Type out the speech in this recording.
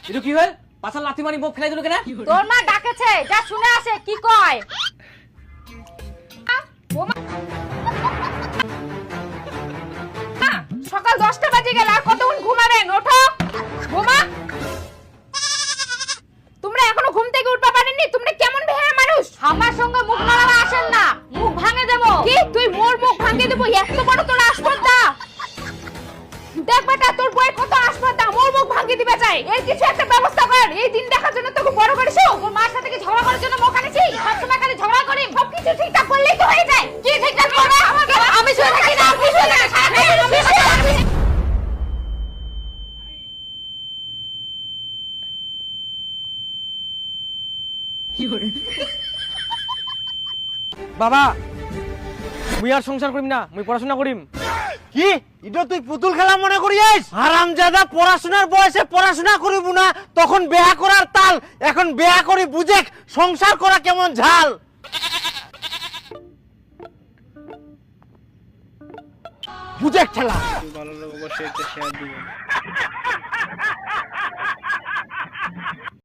এটা কি হল? পাছার লাথি মারি মুখ ফেলাই দিল কেন? তোর মা ডাকেছে, যা শুনে আসে কি কয়। সকাল 10টা বাজে গেল, আর কতক্ষণ ঘুমাবেন? ওঠো, ঘুমা। তোমরা এখনো ঘুম থেকে উঠবা পারেননি? তোমরা কেমন বেহায়া মানুষ? আমার সঙ্গে মুখ নাড়াবা আসেন না, মুখ ভাঙে দেবো। কি তুই মোর মুখ ভাঙে দেবো? এত বড় তোর আসপর্দা? দেখ বেটা, তোর বউয়ের কত আসপর্দা, মোর মুখ ভাঙে দিবে চাই। এর কিছু একটা ব্যবস্থা কর। এই দিন দেখার জন্য তোকে বড় করেছো। তোর মার সাথে কি ঝগড়া করার জন্য মুখ আনেছি? সবসময় খালি ঝগড়া করি, সব কিছু ঠিকঠাক করলেই তো হয়ে যায়। কি ঠিকঠাক করবে? আমি শুয়ে থাকি না, আপনি শুয়ে থাকেন, সারাদিন আমি শুয়ে থাকি। বাবা মুই আর সংসার করিম না, মুই পড়াশোনা করিম। কি এটা তুই পুতুল খেলা মনে করিস? হারামজাদা, পড়াশোনার বয়সে পড়াশোনা করিব না, তখন বিয়া করার তাল। এখন বিয়া করি বুঝে সংসার করা কেমন ঝাল। বুঝে খেলা ভালো লাগলে অবশ্যই একটা শেয়ার দিবেন।